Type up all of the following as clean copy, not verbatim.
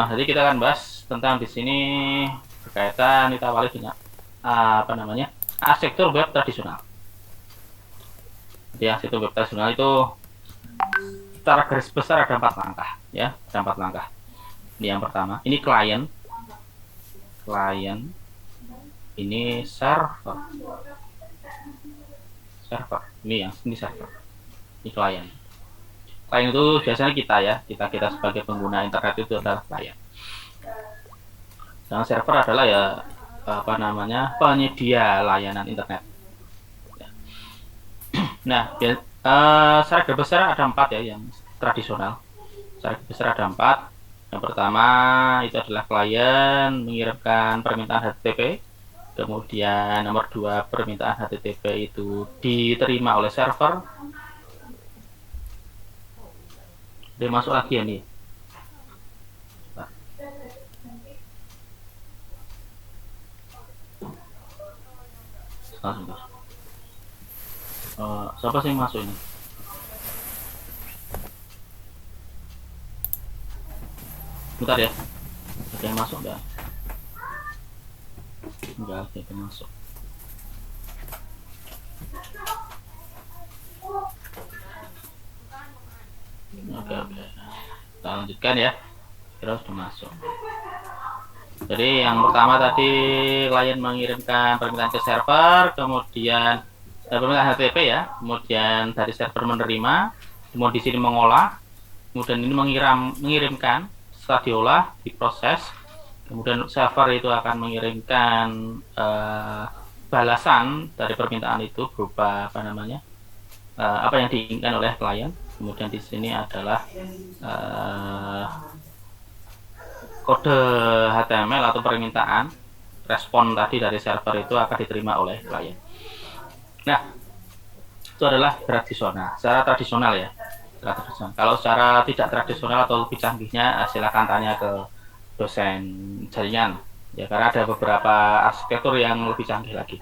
Jadi kita akan bahas tentang di sini berkaitan kita awali dengan apa namanya arsitektur web tradisional. Jadi arsitektur web tradisional itu secara garis besar ada 4 langkah, ya, ada 4 langkah. Ini yang pertama, ini klien, ini server, ini server, ini klien. Klien itu biasanya kita ya, kita sebagai pengguna internet itu adalah klien. Dan server adalah ya apa namanya penyedia layanan internet. Nah, secara garis besar ada 4 ya yang tradisional. Secara garis besar ada 4. Yang pertama itu adalah klien mengirimkan permintaan HTTP. Kemudian nomor 2 permintaan HTTP itu diterima oleh server. Dia masuk lagi ya nih. Siapa sih yang masuk ini? Bentar ya. Ada yang masuk enggak? Enggak ada yang masuk. Oke. Kita lanjutkan ya. Kira sudah masuk. Jadi yang pertama tadi klien mengirimkan permintaan ke server, kemudian permintaan HTTP ya, kemudian dari server menerima, kemudian di sini mengolah, kemudian ini mengirimkan, setelah diolah, diproses, kemudian server itu akan mengirimkan balasan dari permintaan itu berupa apa namanya, apa yang diinginkan oleh klien. Kemudian di sini adalah kode HTML atau permintaan respon tadi dari server itu akan diterima oleh klien. Nah, itu adalah tradisional, secara tradisional ya. Tradisional. Kalau secara tidak tradisional atau lebih canggihnya, silakan tanya ke dosen jaringan ya, karena ada beberapa arsitektur yang lebih canggih lagi.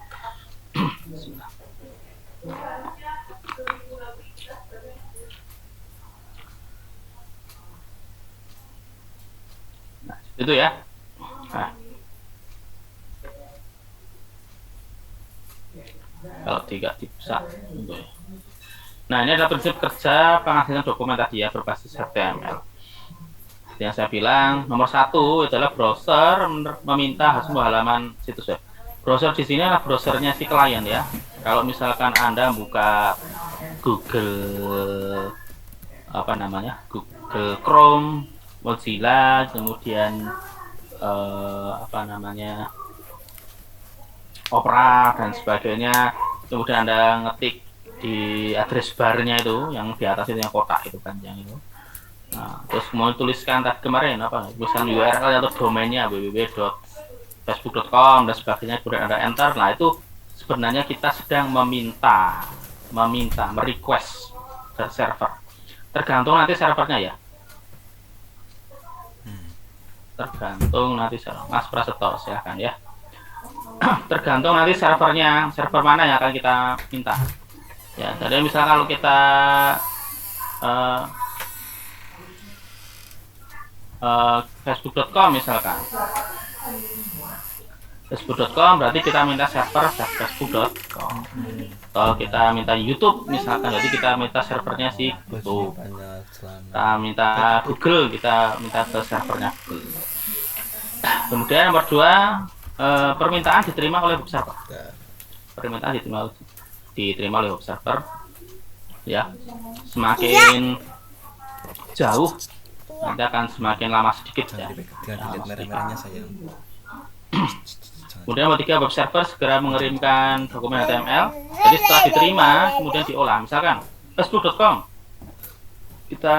Nah, itu ya. Nah, kalau tidak bisa. Nah, ini adalah prinsip kerja penghasilan dokumen tadi ya, berbasis HTML. Yang saya bilang nomor 1 adalah browser meminta semua halaman situs web. Browser di sini adalah browsernya si klien ya. Kalau misalkan Anda buka Google apa namanya, Google Chrome, Mozilla, kemudian apa namanya, Opera dan sebagainya, kemudian Anda ngetik di address barnya itu yang di atas itu yang kotak itu panjang itu. Nah, terus mau tuliskan tadi kemarin apa? Tulisan URL atau domainnya www.facebook.com dan sebagainya, kemudian Anda enter. Nah, itu sebenarnya kita sedang merequest ke server. Tergantung nanti servernya ya. Tergantung nanti Mas Prasetyo silahkan ya. Tergantung nanti servernya, server mana yang akan kita minta. Ya, jadi misalnya kalau kita facebook.com misalkan, facebook.com berarti kita minta server facebook.com. Kalau kita minta YouTube misalkan, jadi kita minta servernya si YouTube. Kita minta Google, kita minta ke servernya Google. Kemudian nomor 2, permintaan diterima oleh web server. Permintaan diterima oleh web server ya. Semakin jauh nanti akan semakin lama sedikit ya. Kemudian nomor 3, web server segera mengirimkan dokumen HTML. Jadi setelah diterima kemudian diolah. Misalkan facebook.com, kita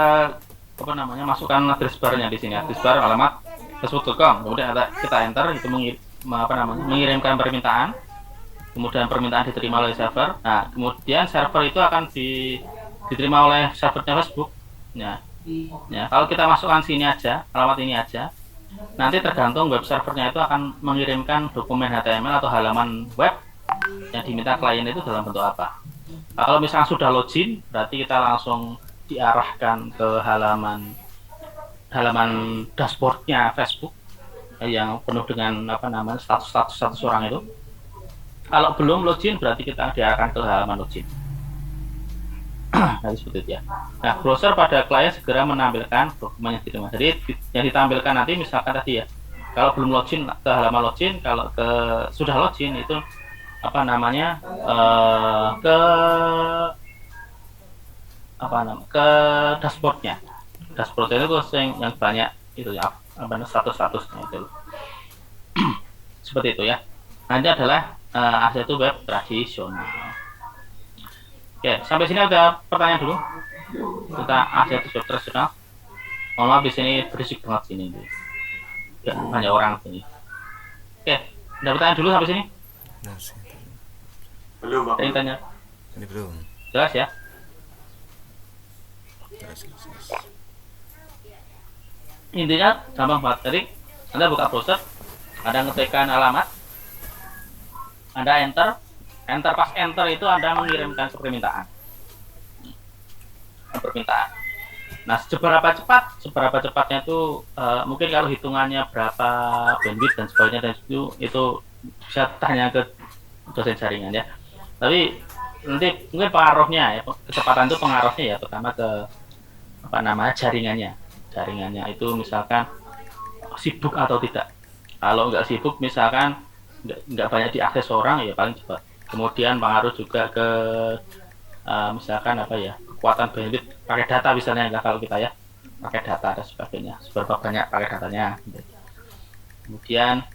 apa namanya masukkan address barnya di sini, address bar alamat facebook.com, kemudian kita enter, itu mengirimkan permintaan, kemudian permintaan diterima oleh server. Nah, kemudian server itu akan diterima oleh servernya Facebook. Ya, kalau kita masukkan sini aja, alamat ini aja, nanti tergantung web servernya itu akan mengirimkan dokumen HTML atau halaman web yang diminta klien itu dalam bentuk apa. Kalau misalnya sudah login, berarti kita langsung diarahkan ke halaman halaman dashboardnya Facebook yang penuh dengan status orang itu. Kalau belum login berarti kita diarahkan ke halaman login. Nah, seperti itu ya. Nah, browser pada klien segera menampilkan dokumen yang diterima. Jadi yang ditampilkan nanti misalkan tadi ya, kalau belum login ke halaman login, kalau sudah login itu ke dashboardnya. Dashboardnya itu yang banyak itu ya, status-statusnya itu. Seperti itu ya. Nanti adalah akses web tradisional. Oke, sampai sini ada pertanyaan dulu tentang akses web tradisional. Mohon maaf di sini berisik banget sini. Ya, banyak orang sini. Oke, ada pertanyaan dulu sampai sini? Belum, Pak. Ada yang tanya? Ini belum. Jelas ya? Jelas. Intinya gampang banget. Jadi Anda buka browser, Anda ngetikkan alamat, Anda enter, pas enter itu Anda mengirimkan permintaan. Nah, seberapa cepatnya itu mungkin kalau hitungannya berapa bandwidth dan sebagainya dan itu bisa tanya ke dosen jaringan ya. Tapi nanti mungkin pengaruhnya ya, kecepatan itu pengaruhnya ya pertama ke jaringannya itu misalkan sibuk atau tidak. Kalau nggak sibuk misalkan nggak banyak diakses orang ya paling cepat. Kemudian pengaruh juga ke misalkan kekuatan bandwidth pakai data misalnya kalau kita ya pakai data dan sebagainya, seberapa banyak pakai datanya. Kemudian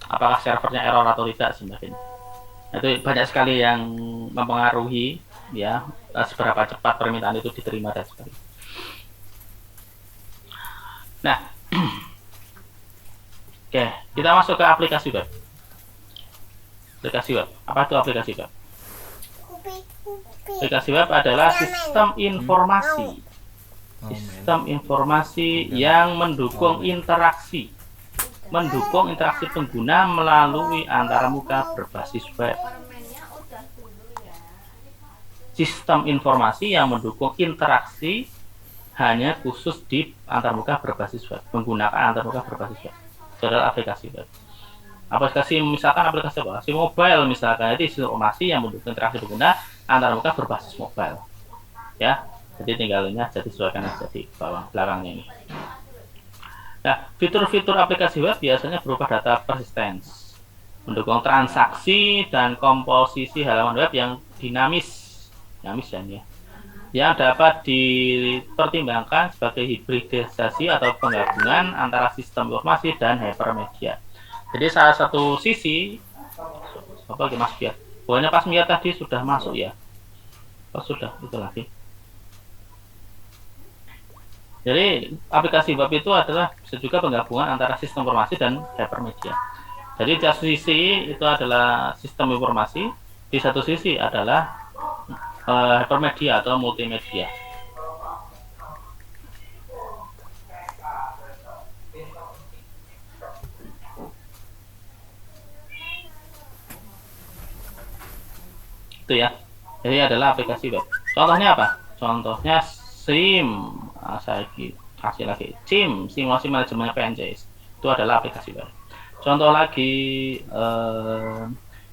apakah servernya error atau tidak sebagainya. Itu banyak sekali yang mempengaruhi ya seberapa cepat permintaan itu diterima dan sebagainya. Nah, oke, kita masuk ke aplikasi web. Apa itu aplikasi web? Aplikasi web adalah sistem informasi. Sistem informasi yang mendukung interaksi pengguna melalui antarmuka berbasis web. Sistem informasi yang mendukung interaksi hanya khusus di antarmuka berbasis web, menggunakan antarmuka berbasis web. Itu adalah aplikasi web. Misalkan aplikasi mobile misalkan, itu informasi yang mendukung interaksi pengguna antarmuka berbasis mobile. Ya, jadi tinggalnya jadi sesuaikan aja di belakangnya ini. Nah, fitur-fitur aplikasi web biasanya berupa data persistence, mendukung transaksi dan komposisi halaman web yang dinamis ya, yang dapat dipertimbangkan sebagai hibridisasi atau penggabungan antara sistem informasi dan hypermedia. Jadi salah satu sisi Mas Biat? Pokoknya pas Mia tadi sudah masuk ya. Sudah itu lagi. Jadi aplikasi web itu adalah bisa juga penggabungan antara sistem informasi dan hypermedia. Jadi di satu sisi itu adalah sistem informasi, di satu sisi adalah hypermedia atau multimedia. Itu ya. Jadi adalah aplikasi web. Contohnya apa? Contohnya SIM. Saya kasih lagi SIM, simulasi manajemen PNJS. Itu adalah aplikasi web. Contoh lagi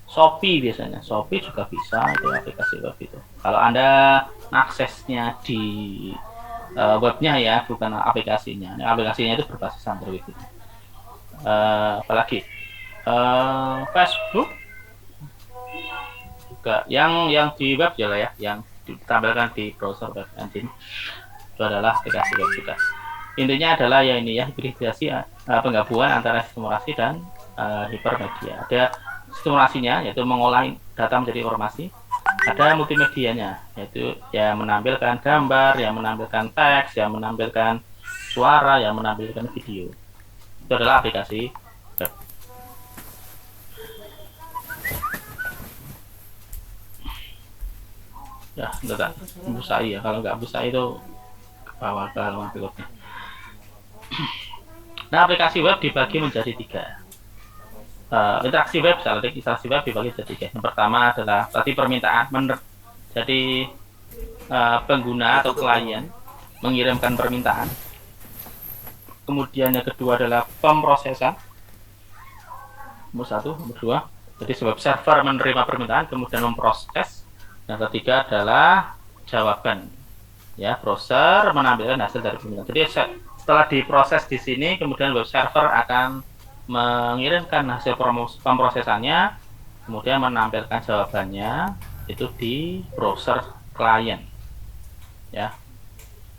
Shopee biasanya. Shopee juga bisa itu aplikasi web itu. Kalau Anda aksesnya di webnya ya, bukan aplikasinya. Nah, aplikasinya itu berbasis Android itu. Apalagi Facebook juga yang di web ya, yang ditampilkan di browser web engine itu adalah aplikasi web juga. Intinya adalah ya ini ya, hibridisasi penggabungan antara simulasi dan hypermedia. Ada simulasinya yaitu mengolah data menjadi informasi, ada multimedianya yaitu yang menampilkan gambar, yang menampilkan teks, yang menampilkan suara, yang menampilkan video. Itu adalah aplikasi web. Ya, enggak busai ya. Kalau nggak busai itu ke bawah ke halaman berikutnya. Nah, aplikasi web dibagi menjadi 3. Interaksi web dibagi menjadi 3. Yang pertama adalah tadi permintaan. Jadi pengguna atau klien mengirimkan permintaan. kemudian yang kedua adalah pemrosesan, nomor 1, nomor 2. Jadi web server menerima permintaan kemudian memproses. Yang ketiga adalah jawaban, ya, browser menampilkan hasil dari permintaan. Jadi setelah diproses di sini, kemudian web server akan mengirimkan hasil pemrosesannya, kemudian menampilkan jawabannya itu di browser klien, ya.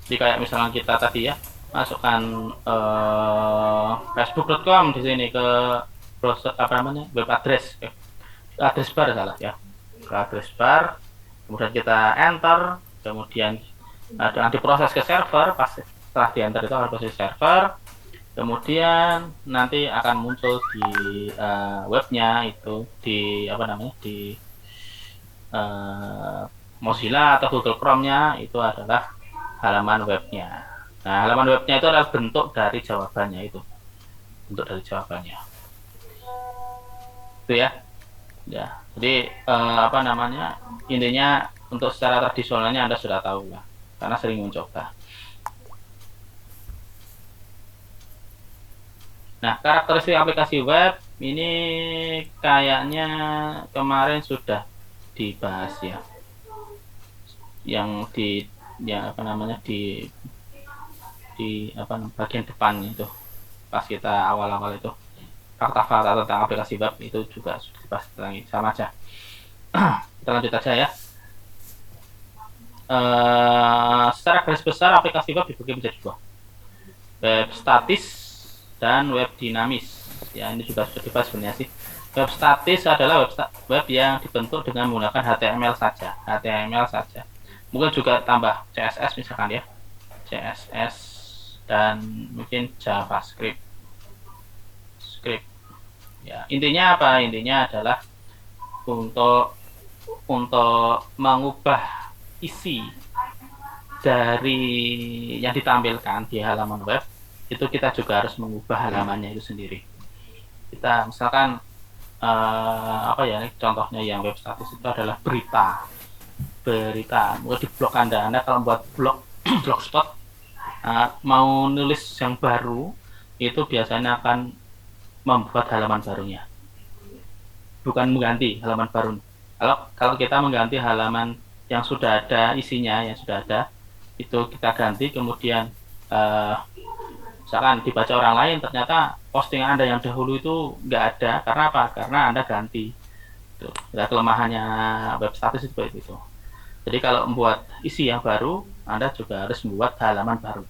Jadi kayak misalnya kita tadi ya masukkan facebook.com di sini ke browser web address bar salah ya, ke address bar, kemudian kita enter, kemudian ada diproses ke server. Pas setelah di enter itu akan proses server, kemudian nanti akan muncul di webnya itu di di Mozilla atau Google Chrome-nya itu adalah halaman webnya. Nah, halaman webnya itu adalah bentuk dari jawabannya itu. Bentuk dari jawabannya. Itu ya. Ya. Jadi intinya untuk secara tradisionalnya Anda sudah tahu lah, karena sering mencoba. Nah, karakteristik aplikasi web ini kayaknya kemarin sudah dibahas ya. Yang di bagian depan itu, pas kita awal-awal itu fakta-fakta tentang aplikasi web itu juga sudah dibahas lagi, sama aja. Kita lanjut aja ya. Secara garis besar aplikasi web dibagi menjadi dua, web statis dan web dinamis. Ya, ini juga sudah dibahas sebenarnya sih. Web statis adalah web yang dibentuk dengan menggunakan HTML saja. Mungkin juga tambah CSS misalkan ya, CSS dan mungkin JavaScript. Ya, intinya apa? Intinya adalah untuk mengubah isi dari yang ditampilkan di halaman web, itu kita juga harus mengubah halamannya itu sendiri. Kita misalkan contohnya yang web statis itu adalah berita. Mungkin di blog Anda kalau buat blogspot, mau nulis yang baru itu biasanya akan membuat halaman barunya, bukan mengganti halaman baru. Kalau kita mengganti halaman yang sudah ada isinya, itu kita ganti, kemudian misalkan dibaca orang lain, ternyata postingan Anda yang dahulu itu nggak ada. Karena apa? Karena Anda ganti. Itu kelemahannya web statis seperti itu. Jadi kalau membuat isi yang baru, Anda juga harus membuat halaman baru.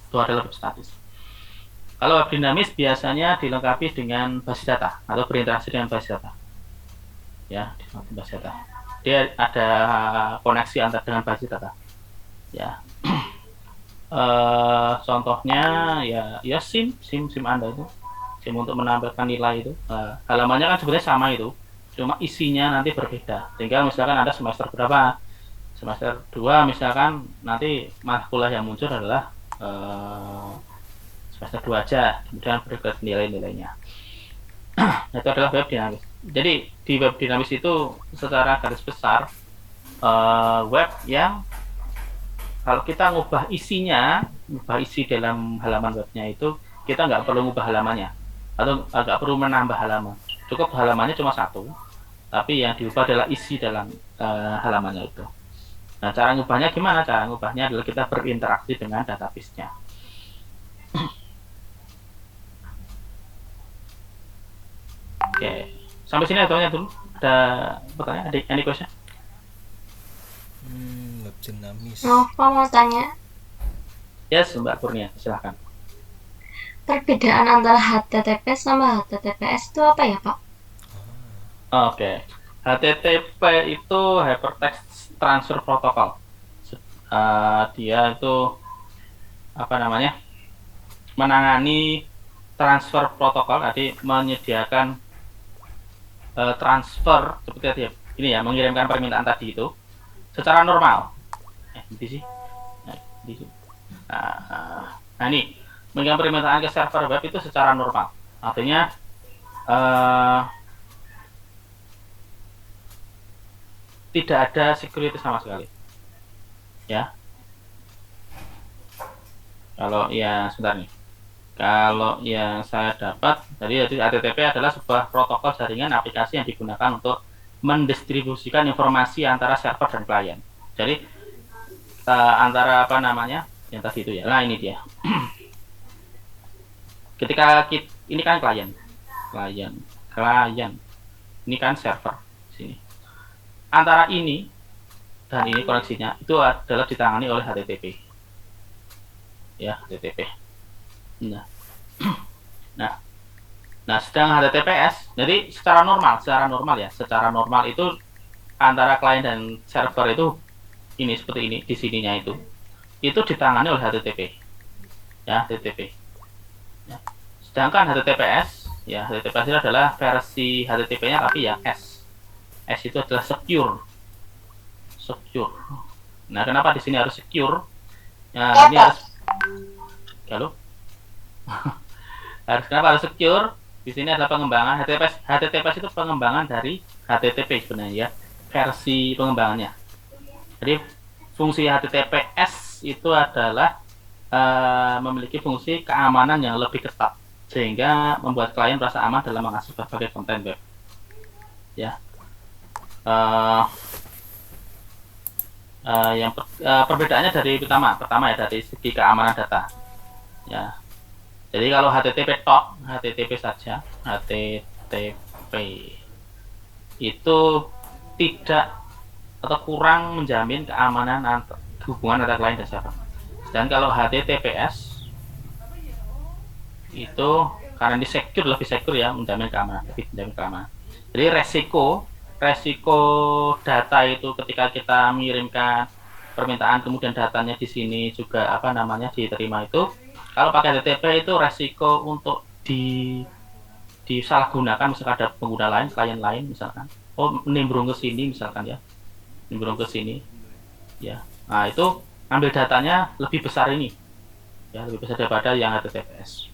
Itu adalah web statis. Kalau web dinamis biasanya dilengkapi dengan basis data atau berinteraksi dengan basis data. Ya, basis data. Dia ada koneksi antar dengan basis data. Ya. Contohnya ya SIM Anda itu, SIM untuk menampilkan nilai itu. Halamannya kan sebenarnya sama itu, cuma isinya nanti berbeda. Tinggal misalkan Anda semester berapa, semester 2 misalkan, nanti matkul yang muncul adalah semester 2 aja, kemudian berikut nilai-nilainya. Itu adalah web dinamis. Jadi di web dinamis itu secara garis besar web yang kalau kita ngubah isinya, ngubah isi dalam halaman webnya itu, kita nggak perlu ngubah halamannya atau nggak perlu menambah halaman, cukup halamannya cuma satu, tapi yang diubah adalah isi dalam halamannya itu. Nah, cara ngubahnya gimana? Cara ngubahnya adalah kita berinteraksi dengan database-nya. Oke, sampai sini ataunya dulu. Ada pertanyaan? Ada any question? Web dinamis. Nova mau tanya, Yes, Mbak Kurnia, silahkan. perbedaan antara HTTP sama HTTPS itu apa ya, Pak? Oke, HTTP itu Hypertext Transfer Protocol. Dia itu menangani transfer protokol, jadi menyediakan transfer seperti ini ya, mengirimkan permintaan tadi itu secara normal. Nah, ini mengirim permintaan ke server web itu secara normal. Artinya tidak ada security sama sekali. Ya. Kalau ya sebentar nih. Kalau yang saya dapat, jadi HTTP adalah sebuah protokol jaringan aplikasi yang digunakan untuk mendistribusikan informasi antara server dan klien. Jadi antara apa namanya yang tadi itu ya. Nah ini dia. Ketika ini kan klien, ini kan server sini. Antara ini dan ini koneksinya itu adalah ditangani oleh HTTP. Ya, HTTP. Nah, nah, nah, sedang HTTPS, jadi secara normal itu antara klien dan server itu ini seperti ini di sininya itu ditangani oleh HTTP, ya HTTP. Ya. Sedangkan HTTPS, ya HTTPS itu adalah versi HTTP-nya tapi ya S itu adalah secure. Nah, kenapa di sini harus secure? Nah, ini harus kalau kenapa harus secure? Di sini adalah pengembangan HTTPS itu pengembangan dari HTTP sebenarnya ya, versi pengembangannya. Jadi fungsi HTTPS itu adalah memiliki fungsi keamanan yang lebih ketat sehingga membuat klien merasa aman dalam mengakses berbagai konten web. Ya, yang perbedaannya dari pertama ya dari segi keamanan data. Ya, jadi kalau HTTP saja, HTTP itu tidak atau kurang menjamin keamanan hubungan antara klien dan server. Dan kalau HTTPS itu karena ini lebih secure ya, menjamin keamanan. Jadi resiko data itu ketika kita mengirimkan permintaan kemudian datanya di sini juga diterima itu, kalau pakai HTTP itu resiko untuk disalahgunakan, misalkan ada pengguna lain, klien lain misalkan, nimbrung ke sini ya. Nah, itu ambil datanya lebih besar ini. Ya, lebih besar daripada yang HTTPS.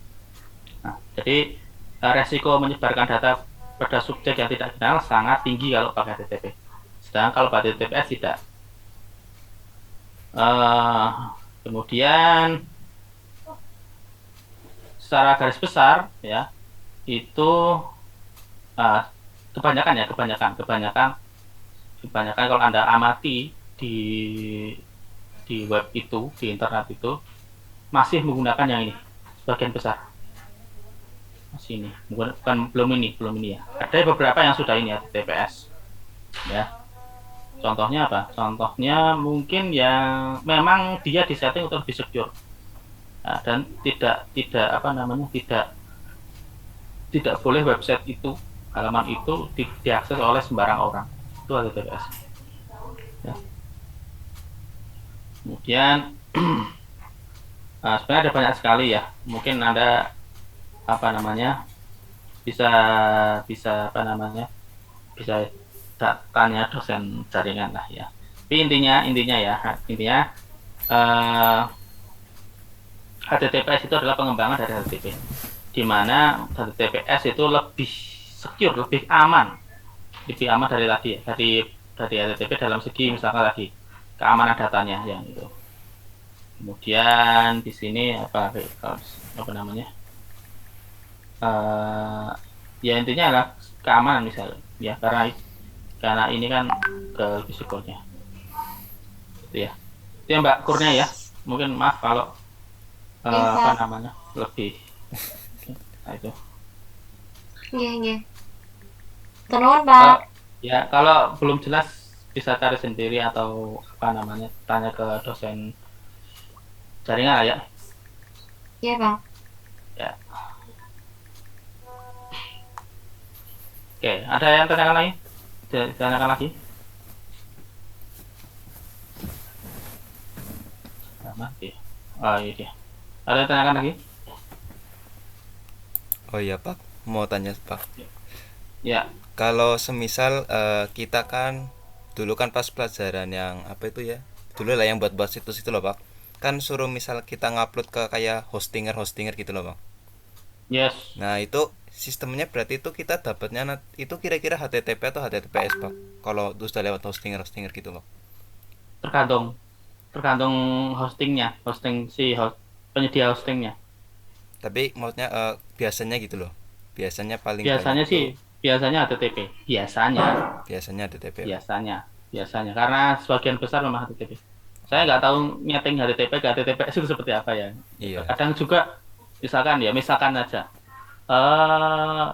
Nah, jadi resiko menyebarkan data pada subjek yang tidak dikenal sangat tinggi kalau pakai HTTP. Sedangkan kalau pakai HTTPS tidak. Kemudian secara garis besar ya itu kebanyakan kalau Anda amati di web itu, di internet itu masih menggunakan yang ini sebagian besar. Masih ini, belum ini ya. Ada beberapa yang sudah ini ya TPS. Ya. Contohnya apa? Contohnya mungkin yang memang dia disetting untuk lebih secure. Nah, dan tidak boleh website itu, halaman itu diakses oleh sembarang orang. Itu ada TPS. Ya. Kemudian sebenarnya ada banyak sekali ya. Mungkin Anda bisa tanya dosen jaringan lah ya. Tapi intinya HTTPS itu adalah pengembangan dari HTTP, di mana HTTPS itu lebih secure, lebih aman dari tadi ya, dari HTTP dalam segi misalkan tadi keamanan datanya yang itu. Kemudian di sini ya intinya adalah keamanan misalnya ya, karena ini kan ke risikonya itu ya. Itu ya Mbak Kurnia ya, mungkin maaf kalau lebih nah itu Iya. Tenuan, Pak. ya kalau belum jelas bisa cari sendiri atau tanya ke dosen jaringan lah ya. Iya, Bang. Ya. Oke, ada yang tanyakan lagi? Mati. Oh iya. Ada yang tanyakan lagi? Oh iya Pak, mau tanya Pak. Ya. Kalau semisal kita kan dulu kan pas pelajaran yang apa itu ya, dulu lah yang buat situs itu loh Pak, kan suruh misal kita ngupload ke kayak hostinger gitu loh Pak. Yes. Nah itu sistemnya berarti itu kita dapatnya itu kira-kira HTTP atau HTTPS Pak, kalau itu sudah lewat hostinger gitu Pak? Tergantung hostingnya, penyedia hostingnya. Tapi maksudnya biasanya gitu loh. Biasanya paling Biasanya banyak sih, tuh biasanya HTTP. biasanya HTTP, Pak. Biasanya. Karena sebagian besar memang HTTP. Saya nggak tahu nyeting HTTP ke HTTPS itu seperti apa ya. Iya. Kadang juga, misalkan aja.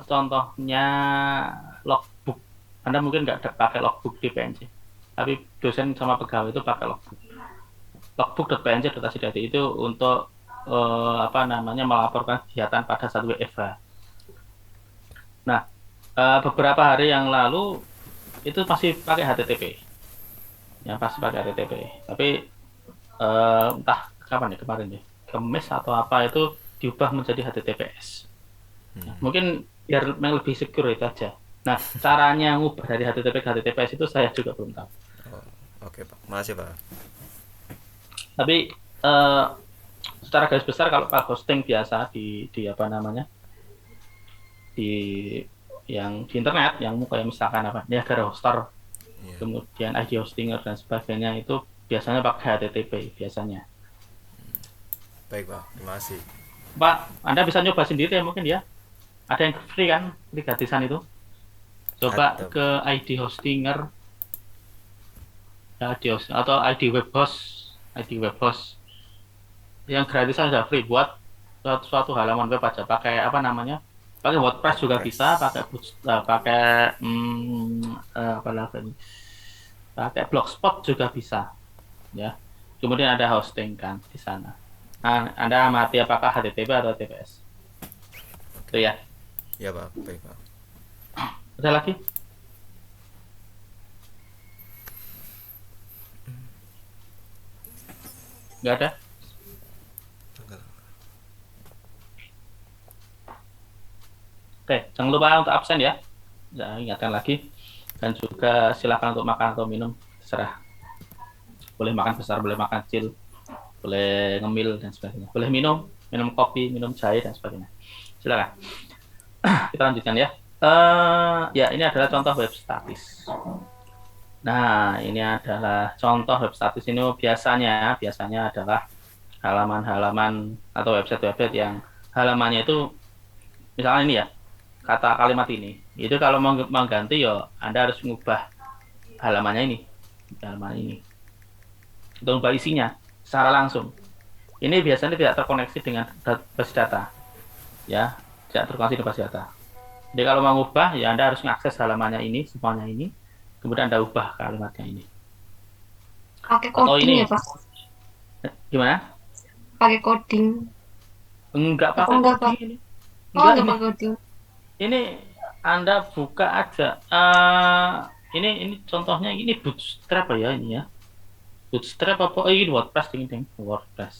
Contohnya logbook. Anda mungkin nggak pakai logbook di PNC, tapi dosen sama pegawai itu pakai logbook. Logbook.pnc.ac.id itu untuk melaporkan kegiatan pada satu WFH. Nah, beberapa hari yang lalu itu masih pakai HTTP, ya pasti pakai HTTP. Tapi entah kapan ya, kemarin ya, Kamis atau apa itu diubah menjadi HTTPS. Mungkin biar yang lebih secure itu aja. Nah, caranya ngubah dari HTTP ke HTTPS itu saya juga belum tahu. Oh, oke, Pak. Makasih, Pak. Tapi secara garis besar kalau Pak hosting biasa di apa namanya, di yang di internet, yang kayak misalkan apa, Niagara Hoster, Iya. kemudian ID Hostinger dan sebagainya, itu biasanya pakai HTTP biasanya. Baik, Pak. Terima kasih. Pak, Anda bisa nyoba sendiri ya mungkin ya. Ada yang free kan, free gratisan itu. Coba Ada. ke ID Hostinger, ya, atau ID web host. Yang gratisan sudah free buat suatu halaman web aja. Pakai apa namanya? Pakai WordPress juga bisa, pakai apa lagi? Pakai Blogspot juga bisa, ya. Kemudian ada hosting kan di sana. Nah, Anda amati apakah HTTP atau HTTPS. Itu ya. Ya, Pak. Baik, Pak. Ada lagi? Nggak ada? Oke, jangan lupa untuk absen ya. Saya ingatkan lagi. Dan juga silakan untuk makan atau minum, terserah. Boleh makan besar, boleh makan kecil, boleh ngemil dan sebagainya. Boleh minum kopi, minum jahe dan sebagainya. Silakan. Kita lanjutkan ya. Ya, ini adalah contoh web statis. Nah, ini adalah contoh web statis. Ini biasanya adalah halaman-halaman atau website yang halamannya itu misalnya ini ya, kata kalimat ini. Itu kalau mau mengganti ya Anda harus mengubah halaman ini. Untuk mengubah isinya secara langsung. Ini biasanya tidak terkoneksi dengan basis data. Ya, tidak terkoneksi dengan basis data. Jadi kalau mau mengubah ya Anda harus mengakses halamannya ini, semuanya ini. Kemudian Anda ubah kalimatnya ini. Pakai Atau coding ini ya, Pak? gimana? Pakai coding. Enggak Apa pakai enggak, Pak? coding ini. Oh, Enggak enggak ini. pakai coding. Ini Anda buka aja. Ini contohnya ini Bootstrap ya ini ya. Bootstrap apa? Oh, ini WordPress ding. WordPress.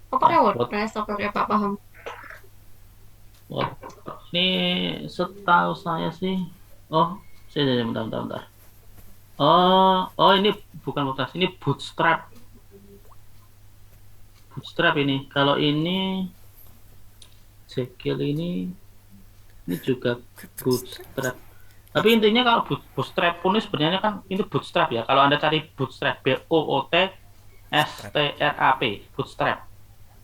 Oh, pakai Ya, WordPress. Oke, Pak, paham. Ini setahu saya sih. Oh, bentar. Oh, ini bukan WordPress, ini Bootstrap. Bootstrap ini. Kalau ini Jekyll ini juga Bootstrap. Tapi intinya kalau Bootstrap pun ini sebenarnya kan ini Bootstrap ya. Kalau Anda cari Bootstrap, BOOTSTRAP, Bootstrap.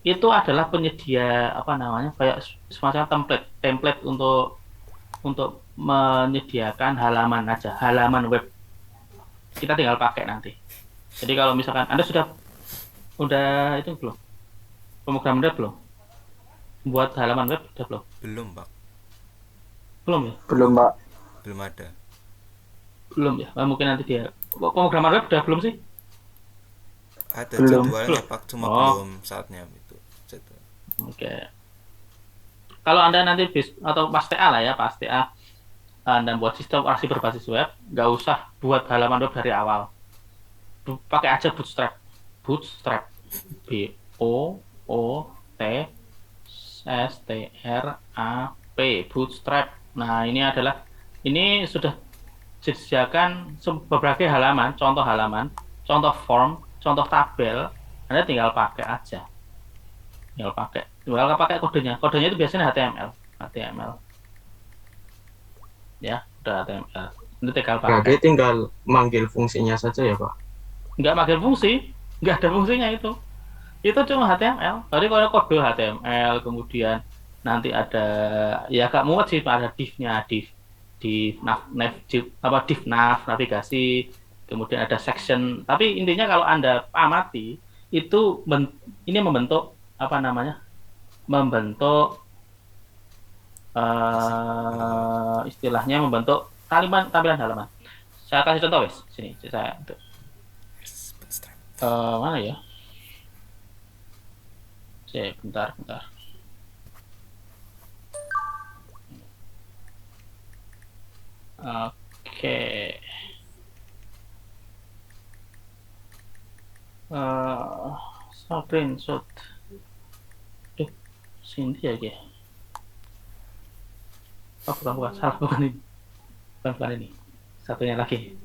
Itu adalah penyedia apa namanya? Kayak semacam template untuk menyediakan halaman aja, halaman web. Kita tinggal pakai nanti. Jadi kalau misalkan Anda udah itu belum? Pemrograman web belum? Buat halaman web udah belum? Belum, Pak. Belum ya? Belum, Pak. Belum ada. Belum ya? Mungkin nanti dia. Pemrograman web udah belum sih? Ada Belum. jadwalnya, Pak, cuma Oh. belum saatnya itu. Oke. Kalau Anda nanti atau pas TA lah ya, pas TA Anda buat sistem operasi berbasis web, nggak usah buat halaman web dari awal. Pakai aja Bootstrap. BOOTSTRAP, Bootstrap. Nah, ini sudah disediakan berbagai halaman, contoh form, contoh tabel. Anda tinggal pakai aja. Tinggal pakai kodenya. Kodenya itu biasanya HTML. Ya, udah HTML. Ini tinggal Berarti pakai. tinggal manggil fungsinya saja ya, Pak? Nggak manggil fungsi, nggak ada fungsinya itu. Itu cuma HTML. Jadi kalau kode HTML, kemudian nanti ada ya agak muat sih, ada div-nya, div nav navigasi, kemudian ada section. Tapi intinya kalau Anda amati itu ini membentuk apa namanya? Membentuk istilahnya membentuk tampilan halaman. Saya kasih contoh wes sini saya mana ya? Bentar. Oke. Screenshot. Sini aja. Oh, bukan, salah, bukan ini. Bukan ini. Satunya lagi.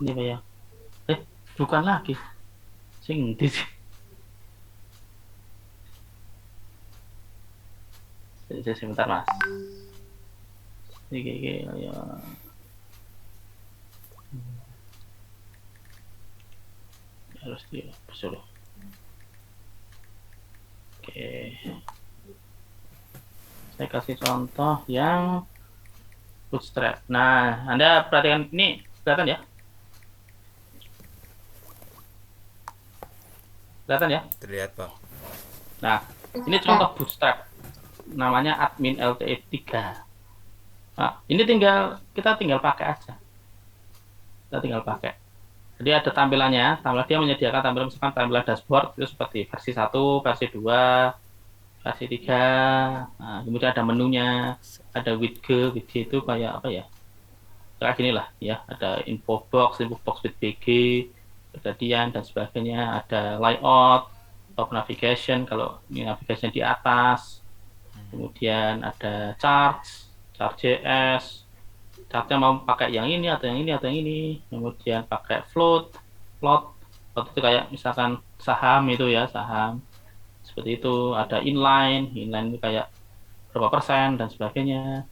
Ini Pak ya. Bukan lagi. Sing di sih. Sebentar Mas. Ini ya. Harus dihapus dulu. Oke. Saya kasih contoh yang bootstrap. Nah, Anda perhatikan ini, kelihatan ya? Kelihatan ya? Terlihat, Pak. Nah, ini contoh bootstrap. Namanya admin LTE 3. Nah, ini kita tinggal pakai aja. Kita tinggal pakai. Jadi ada tampilannya, dia menyediakan tampilan misalkan tampilan dashboard itu seperti versi 1, versi 2, versi 3. Nah, kemudian ada menunya, ada widget itu kayak apa ya? Kayak gini lah ya, ada info box with BG, kejadian dan sebagainya, ada layout, top navigation kalau ini navigasinya di atas. Kemudian ada chart.js, chartnya mau pakai yang ini atau yang ini, kemudian pakai float itu kayak misalkan saham itu ya, saham seperti itu. Ada inline itu kayak berapa persen dan sebagainya.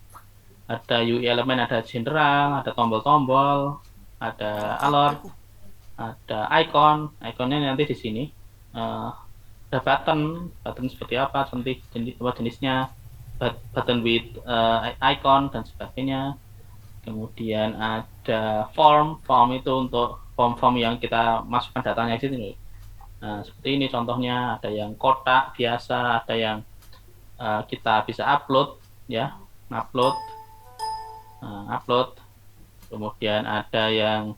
Ada UI elemen, ada general, ada tombol-tombol, ada alert, ada iconnya nanti di sini. Ada button seperti apa, jenisnya, button with icon dan sebagainya. Kemudian ada form itu untuk form yang kita masukkan datanya di sini. Nah, seperti ini contohnya, ada yang kotak biasa, ada yang kita bisa upload ya, upload. Kemudian ada yang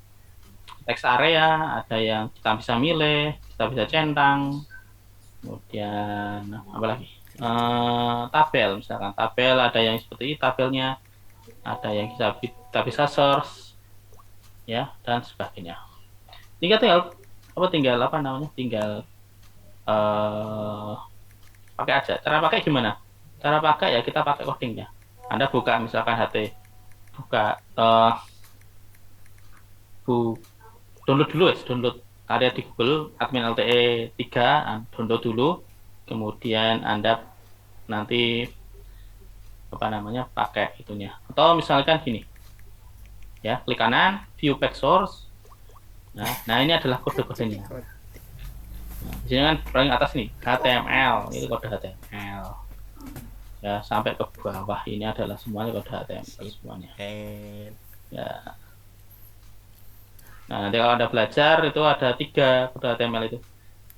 text area, ada yang kita bisa milih, kita bisa centang. Kemudian apa lagi? Tabel, misalkan tabel ada yang seperti ini tabelnya, ada yang kita bisa search ya dan sebagainya. Tinggal pakai aja. Cara pakai gimana? Cara pakai ya kita pakai codingnya. Anda buka misalkan download dulu download area di Google admin LTE 3, download dulu, kemudian Anda nanti pakai itunya. Atau misalkan gini ya, klik kanan, view page source. Nah ini adalah kode-kodenya. Di sini kan paling atas nih HTML, ini kode HTML ya, sampai ke bawah ini adalah semuanya kode HTML semuanya ya. Nah, nanti kalau Anda belajar itu ada 3 kode HTML itu.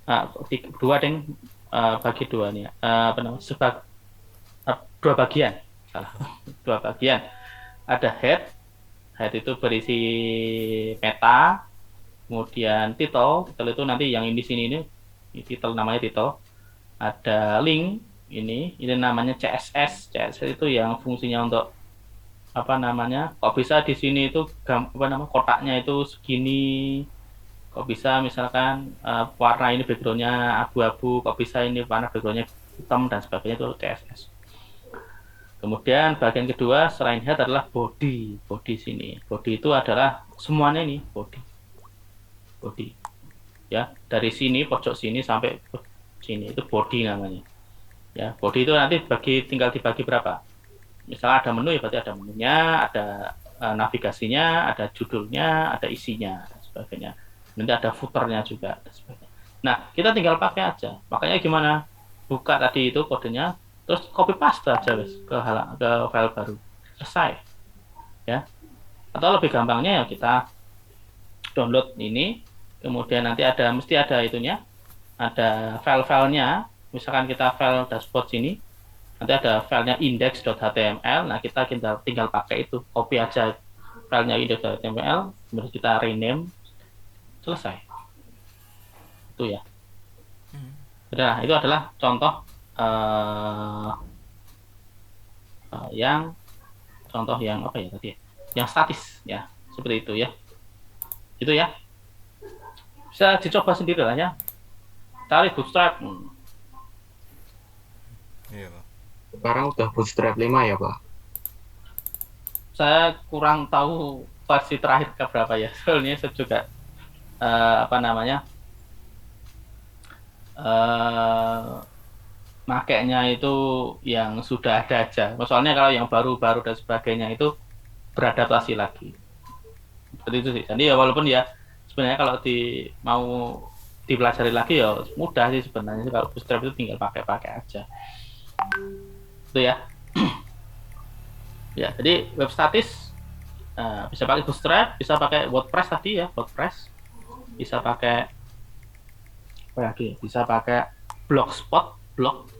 Bagi 2 nih. Dua bagian. Salah. 2 bagian. Ada head itu berisi meta. Kemudian title itu nanti yang di sini ini title, namanya title. Ada link ini namanya CSS. CSS itu yang fungsinya untuk kok bisa di sini itu kotaknya itu segini, kok bisa misalkan warna ini backgroundnya abu-abu, kok bisa ini warna backgroundnya hitam dan sebagainya, itu CSS. Kemudian bagian kedua selain head adalah body sini. Body itu adalah semuanya ini body ya, dari sini pojok sini sampai sini itu body namanya ya. Body itu nanti tinggal dibagi berapa. Misalnya ada menu ya berarti ada menunya, ada navigasinya, ada judulnya, ada isinya dan sebagainya. nanti ada footernya juga dan sebagainya. Nah, kita tinggal pakai aja. Makanya gimana? Buka tadi itu kodenya, terus copy paste aja wes ke file baru. Selesai. Ya. Atau lebih gampangnya ya kita download ini, kemudian nanti mesti ada itunya, ada file-filenya. Misalkan kita file dashboard sini, nanti ada filenya index.html. Nah, kita tinggal pakai itu, copy aja filenya index.html, kemudian kita rename, selesai. Itu ya. Udah, itu adalah contoh yang apa ya tadi? Yang statis ya, seperti itu ya. Itu ya. Bisa dicoba sendiri lah ya. Cari Bootstrap. Iya, Pak. Sekarang udah Bootstrap 5 ya, Pak? Saya kurang tahu versi terakhir ke berapa ya. Soalnya saya juga makainya itu yang sudah ada aja. Soalnya kalau yang baru-baru dan sebagainya itu beradaptasi lagi. Seperti itu sih. Jadi ya walaupun ya sebenarnya kalau mau dipelajari lagi ya mudah sih sebenarnya. Kalau Bootstrap itu tinggal pakai aja. Itu ya. Ya, jadi web statis bisa pakai Bootstrap, bisa pakai WordPress tadi ya, WordPress. Bisa pakai apa lagi? Bisa pakai Blogspot, blog.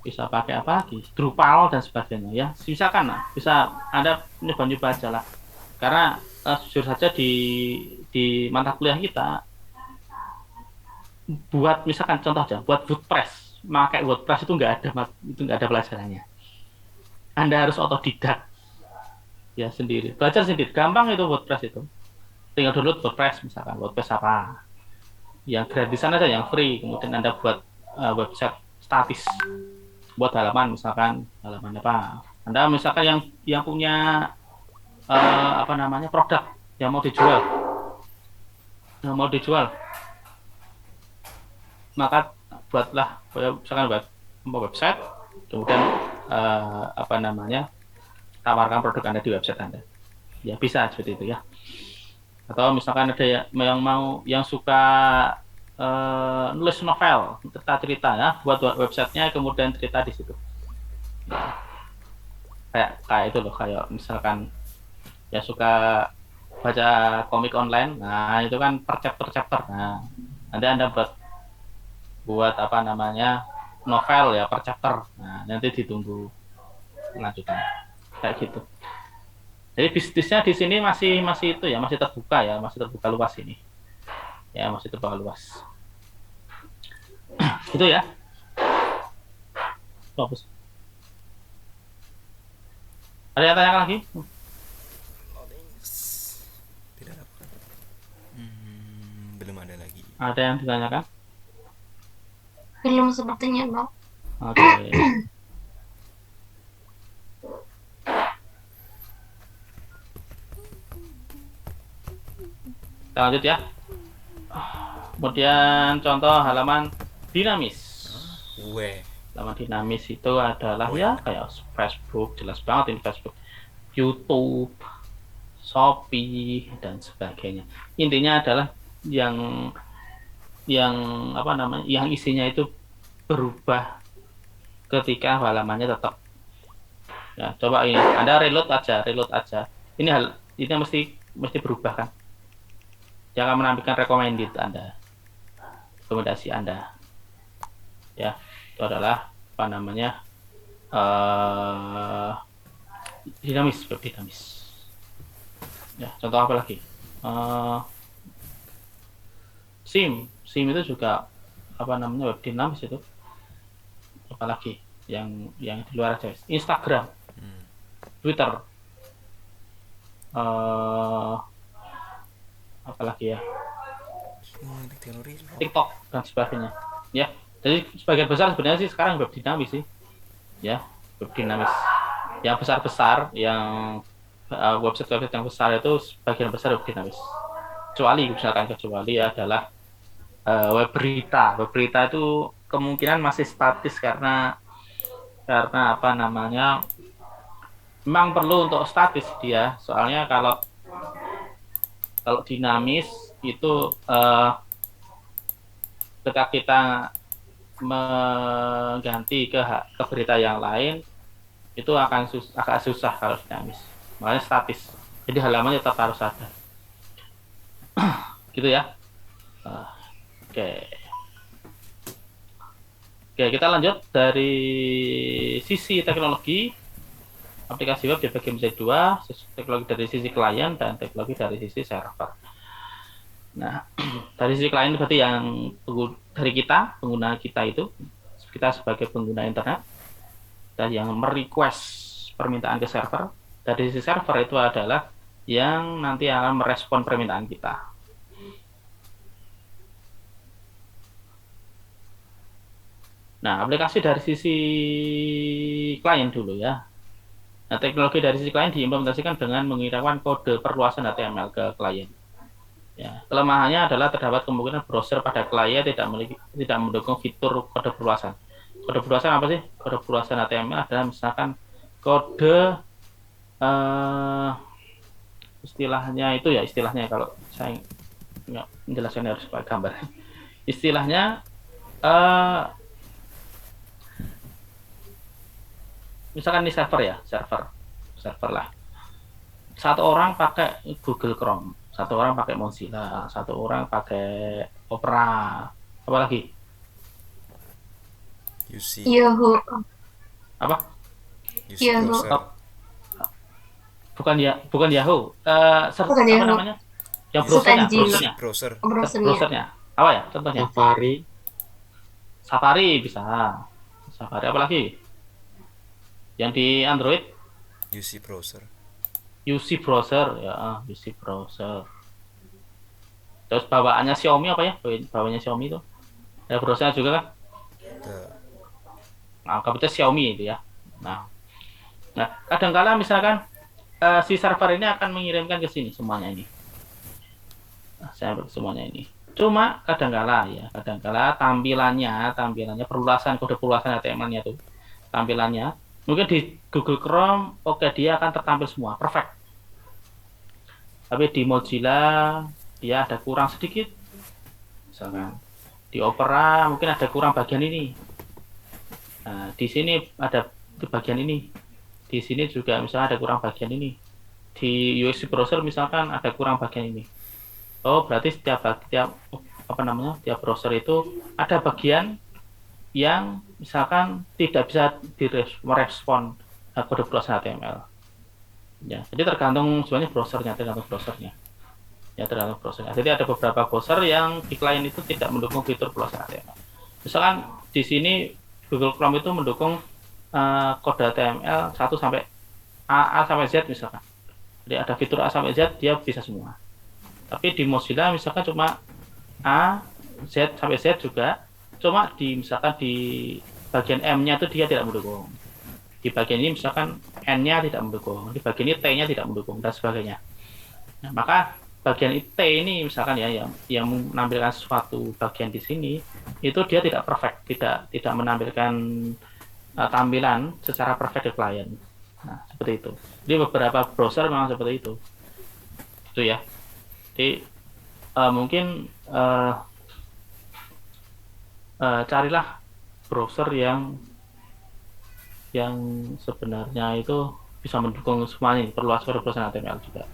Bisa pakai apa lagi? Drupal dan sebagainya ya. Misalkan lah, bisa Anda nyoba-nyoba aja lah. Karena jujur saja di mata kuliah kita buat misalkan contoh aja, buat WordPress, pakai WordPress itu nggak ada pelajarannya. Anda harus otodidak ya sendiri, belajar sendiri. Gampang itu WordPress itu. Tinggal download WordPress misalkan, WordPress apa yang gratisan aja, yang free. Kemudian Anda buat website statis, buat halaman misalkan, halaman apa. Anda misalkan yang punya produk yang mau dijual, maka buatlah misalkan buat website, kemudian tawarkan produk Anda di website Anda. Ya bisa seperti itu ya. Atau misalkan ada yang suka nulis novel, cerita ya, buat websitenya kemudian cerita di situ. Kayak itu loh, kayak misalkan ya suka baca komik online, nah itu kan per chapter. Nah, nanti Anda buat novel ya per chapter. Nah, nanti ditunggu lanjutan kayak gitu. Jadi bisnisnya di sini masih itu ya, masih terbuka luas ini. Ya, masih terbuka luas. Itu ya. Fokus. Ada yang tanyakan lagi? Tidak dapat. Belum ada lagi. Ada yang ditanyakan? Belum sepertinya, Bang. Oke. Kita lanjut ya. Kemudian contoh halaman dinamis. Halaman dinamis itu adalah ya kayak Facebook, jelas banget ini Facebook, YouTube, Shopee dan sebagainya. Intinya adalah yang isinya itu berubah ketika halamannya tetap. Ya, coba ini Anda reload aja. Ini mesti berubah kan. Dia akan menampilkan rekomendasi Anda. Ya, itu adalah dinamis, web dinamis. Ya, contoh apa lagi? SIM itu juga web dinamis itu. Apalagi yang di luar aja. Instagram, Twitter, apalagi ya, TikTok dan sebagainya. Ya, jadi sebagian besar sebenarnya sih sekarang web dinamis sih. Ya, web dinamis. Yang besar, yang website yang besar itu sebagian besar web dinamis. Kecuali adalah web berita. Web berita itu kemungkinan masih statis karena memang perlu untuk statis dia. Soalnya kalau dinamis itu ketika kita mengganti ke berita yang lain itu akan agak susah kalau dinamis, makanya statis. Jadi halamannya tetap harus ada. Gitu ya. Oke. Oke, kita lanjut dari sisi teknologi aplikasi web dibagi menjadi dua, teknologi dari sisi klien dan teknologi dari sisi server. Nah, dari sisi klien berarti yang dari kita, pengguna kita itu, kita sebagai pengguna internet, dan yang merequest permintaan ke server. Dari sisi server itu adalah yang nanti akan merespon permintaan kita. Nah, aplikasi dari sisi klien dulu ya. Nah, teknologi dari sisi klien diimplementasikan dengan mengirimkan kode perluasan HTML ke klien. Ya, kelemahannya adalah terdapat kemungkinan browser pada klien tidak mendukung fitur kode perluasan. Kode perluasan apa sih? Kode perluasan HTML adalah misalkan kode istilahnya itu ya, istilahnya kalau saya nggak menjelaskan harus pakai gambar. Istilahnya misalkan ini server lah. Satu orang pakai Google Chrome, satu orang pakai Mozilla, satu orang pakai Opera, apa lagi? UC Yahoo. Apa? UC Iya, browser. Bukan Yahoo. Bukan apa Yahoo. namanya? Yang Search browsernya, engine. Browser. browsernya. Apa ya? Contohnya? Safari bisa. Safari apa lagi? Yang di Android? UC browser. UC browser ya, UC browser. Terus bawaannya Xiaomi apa ya? Bawaannya Xiaomi itu. Ada browsernya juga kan? Nah, komputer Xiaomi itu ya. Nah, kadang-kala misalkan si server ini akan mengirimkan ke sini semuanya ini. Semuanya ini. Cuma kadang-kala tampilannya perluasan kode perluasan HTML-nya tuh. Tampilannya mungkin di Google Chrome dia akan tertampil semua perfect. Tapi di Mozilla dia ada kurang sedikit. Misalkan di Opera mungkin ada kurang bagian ini. Nah, di sini ada bagian ini. Di sini juga misalnya ada kurang bagian ini. Di UC browser misalkan ada kurang bagian ini. Oh, berarti tiap browser itu ada bagian yang misalkan tidak bisa merespon kode perluasan HTML. Ya, jadi tergantung sebenarnya browsernya. Ya, tergantung browsernya. Jadi ada beberapa browser yang di klien itu tidak mendukung fitur perluasan HTML. Misalkan di sini Google Chrome itu mendukung kode HTML 1 sampai A sampai Z misalkan. Jadi ada fitur A sampai Z dia bisa semua. Tapi di Mozilla misalkan cuma A, Z sampai Z juga, cuma misalkan di bagian M-nya itu dia tidak mendukung. Di bagian ini misalkan N-nya tidak mendukung, di bagian ini T-nya tidak mendukung dan sebagainya. Nah, maka bagian T ini misalkan ya yang menampilkan suatu bagian di sini itu dia tidak perfect, tidak menampilkan tampilan secara perfect di klien. Nah, seperti itu. Jadi beberapa browser memang seperti itu. Itu ya. Jadi mungkin carilah browser yang sebenarnya itu bisa mendukung semuanya, perluas kode perluasan HTML juga.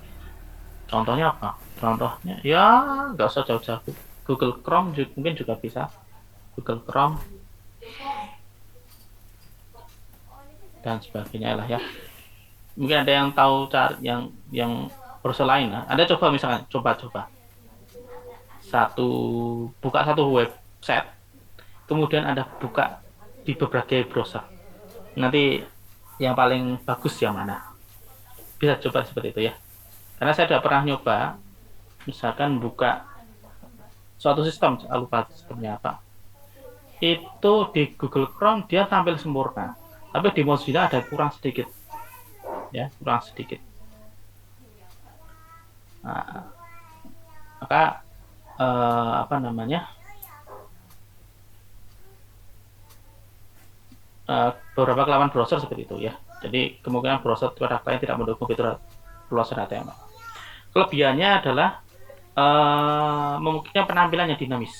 Contohnya apa? Contohnya ya nggak usah jauh-jauh. Google Chrome mungkin juga bisa. Google Chrome dan sebagainya lah ya. Mungkin ada yang tahu cara yang browser lain lah. Anda coba misalkan coba buka satu website, kemudian Anda buka di berbagai browser. Nanti yang paling bagus yang mana? Bisa coba seperti itu ya. Karena saya sudah pernah nyoba, misalkan buka suatu sistem, saya lupa sistemnya apa. Itu di Google Chrome dia tampil sempurna, tapi di Mozilla ada kurang sedikit. Ya, kurang sedikit. Nah, maka beberapa kelemahan browser seperti itu ya. Jadi kemungkinan browser pada klien tidak mendukung fitur perluasan HTML. Kelebihannya adalah memungkinkan penampilan yang dinamis,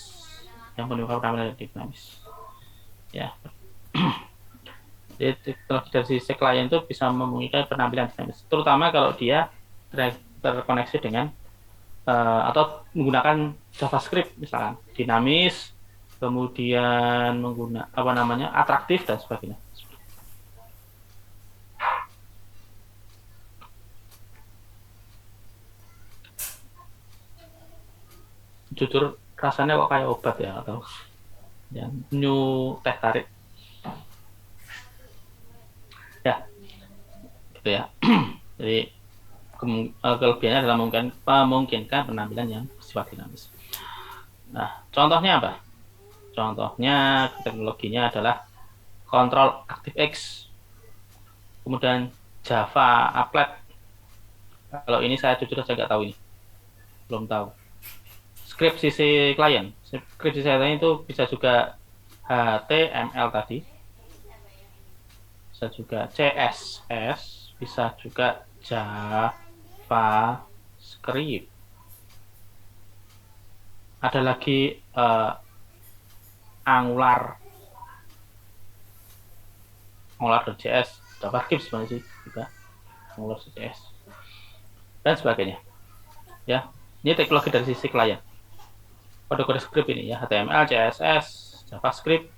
ya. Jadi teknologi dari sisi klien itu bisa memungkinkan penampilan dinamis, terutama kalau dia terkoneksi dengan atau menggunakan JavaScript misalkan dinamis, kemudian menggunakan atraktif dan sebagainya. Jujur rasanya kok kayak obat ya, atau yang new teh tarik ya, gitu ya. Jadi kelebihannya adalah memungkinkan penampilan yang bersifat dinamis. Nah, contohnya apa? Contohnya teknologinya adalah Control ActiveX, kemudian Java Applet. Kalau ini saya jujur saja nggak tahu ini, belum tahu. Script sisi klien, script sisi klien itu bisa juga HTML tadi, bisa juga CSS, bisa juga JavaScript. Ada lagi Angular.js, JavaScript sebenarnya sih juga Angular.js dan sebagainya. Ya, ini teknologi dari sisi klien. Kode-kode script ini ya, HTML, CSS, JavaScript.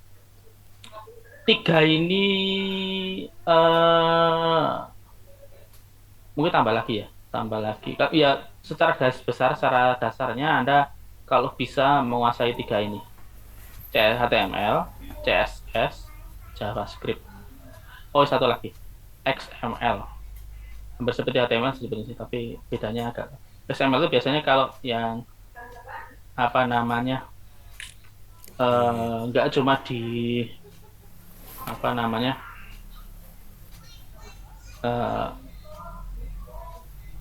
3 ini mungkin tambah lagi. Ya, secara garis besar, secara dasarnya Anda kalau bisa menguasai 3 ini, HTML, CSS, JavaScript. Oh, satu lagi, XML. Hampir seperti HTML sebenarnya, tapi bedanya agak. XML itu biasanya kalau yang nggak cuma di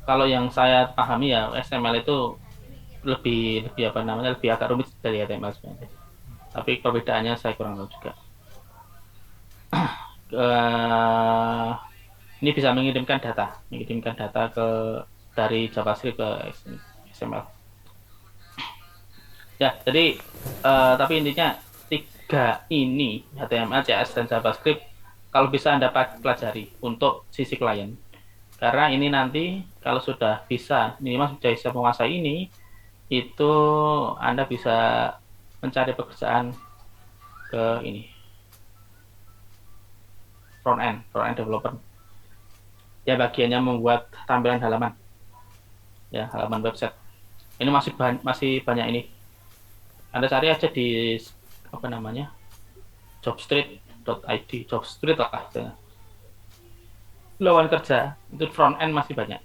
kalau yang saya pahami ya, XML itu lebih agak rumit dari HTML sebenarnya. Tapi perbedaannya saya kurang tahu juga. Ini bisa mengirimkan data dari JavaScript ke XML. Ya, jadi tapi intinya 3 ini, HTML, CSS, dan JavaScript, kalau bisa Anda pelajari untuk sisi klien. Karena ini nanti kalau sudah bisa, minimal sudah bisa menguasai ini, itu Anda bisa mencari pekerjaan ke ini, front end developer. Ya, bagiannya membuat tampilan halaman. Ya, halaman website. Ini masih banyak ini. Anda cari aja di jobstreet.id, jobstreet lah istilahnya. Lowongan kerja itu front end masih banyak.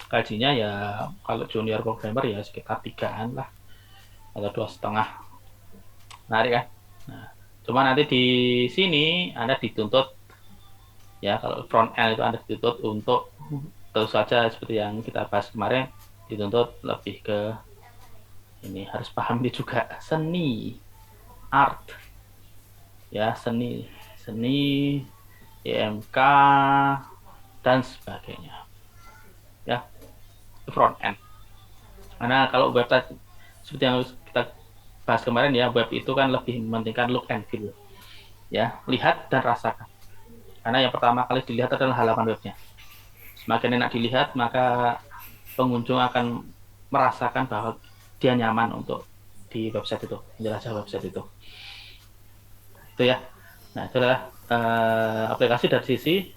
Gajinya ya kalau junior programmer ya sekitar 3-an lah, atau 2,5. Menarik kan? Nah, cuma nanti di sini Anda dituntut ya, kalau front end itu Anda dituntut untuk terus saja seperti yang kita bahas kemarin, dituntut lebih ke ini, harus paham dia juga seni, art ya, seni IMK dan sebagainya ya, front end. Karena kalau website seperti yang kita bahas kemarin ya, web itu kan lebih mementingkan look and feel ya, lihat dan rasakan. Karena yang pertama kali dilihat adalah halaman webnya. Semakin enak dilihat, maka pengunjung akan merasakan bahwa dia nyaman untuk di website itu, menjelajah website itu. Itu ya. Nah, itu adalah aplikasi dari sisi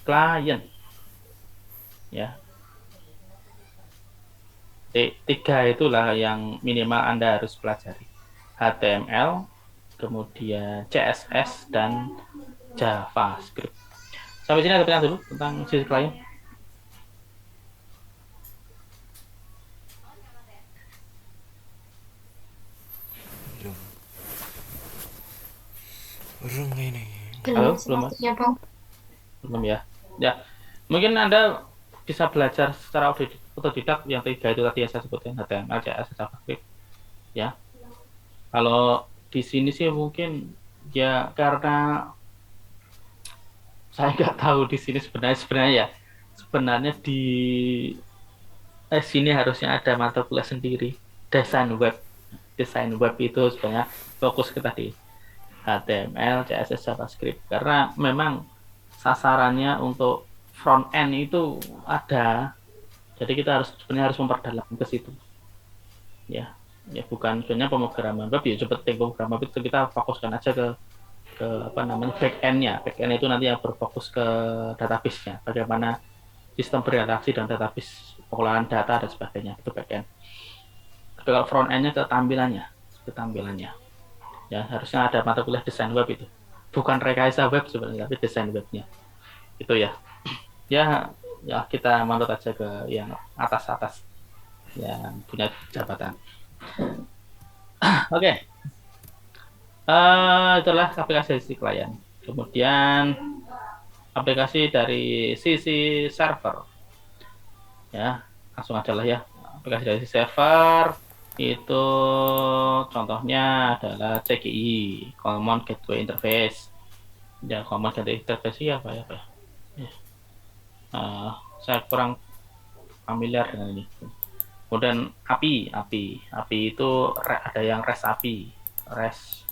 klien. Ya. 3 itulah yang minimal Anda harus pelajari. HTML, kemudian CSS, dan JavaScript. Sampai sini ada pertanyaan dulu tentang sisi klien. Belum ini. Halo, Belum belum, Mas? sepertinya, Bang. Belum ya. Ya, mungkin Anda bisa belajar secara otodidak yang 3 itu tadi yang saya sebutkan, HTML, CSS, JavaScript. Ya. Kalau di sini sih mungkin ya karena saya nggak tahu di sini sebenarnya di sini harusnya ada mata kuliah sendiri, desain web. Desain web itu sebenarnya fokus ke tadi HTML, CSS, JavaScript, karena memang sasarannya untuk front end itu ada, jadi kita sebenarnya harus memperdalam ke situ, ya. Ya bukan sebenarnya pemrograman web, ya seperti pemrograman web itu kita fokuskan aja ke apa namanya back end-nya. Back end itu nanti yang berfokus ke database-nya, bagaimana sistem berinteraksi dan database, pengolahan data dan sebagainya, itu back end. Tapi kalau front end-nya ke tampilannya. Ya, harusnya ada mata kuliah desain web itu. Bukan rekayasa web sebenarnya, tapi desain webnya. Itu ya. Ya, ya kita manut aja ke yang atas-atas yang punya jabatan. Oke. Itulah aplikasi sisi klien. Kemudian aplikasi dari sisi server. Ya, langsung aja lah ya. Aplikasi dari sisi server itu contohnya adalah CGI, Common Gateway Interface. Ya, Common Gateway Interface ya apa ya? Ya. Saya kurang familiar dengan ini. Kemudian API itu ada yang REST API, REST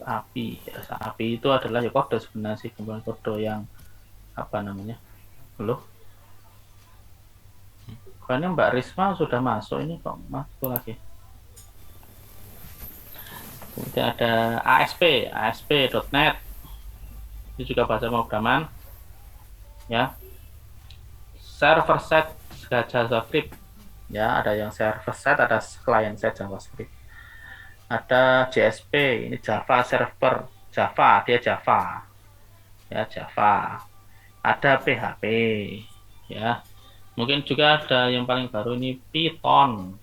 API itu adalah ya kode sebenarnya sih, komponen kode yang apa namanya? Loh, karena Mbak Risma sudah masuk, ini kok masuk lagi. Kemudian ada ASP.NET, itu juga bahasa pemrograman, ya. Server side JavaScript, ya, ada yang server side, ada client side JavaScript. Ada JSP, ini Java server, dia Java, ya Java. Ada PHP, ya. Mungkin juga ada yang paling baru ini Python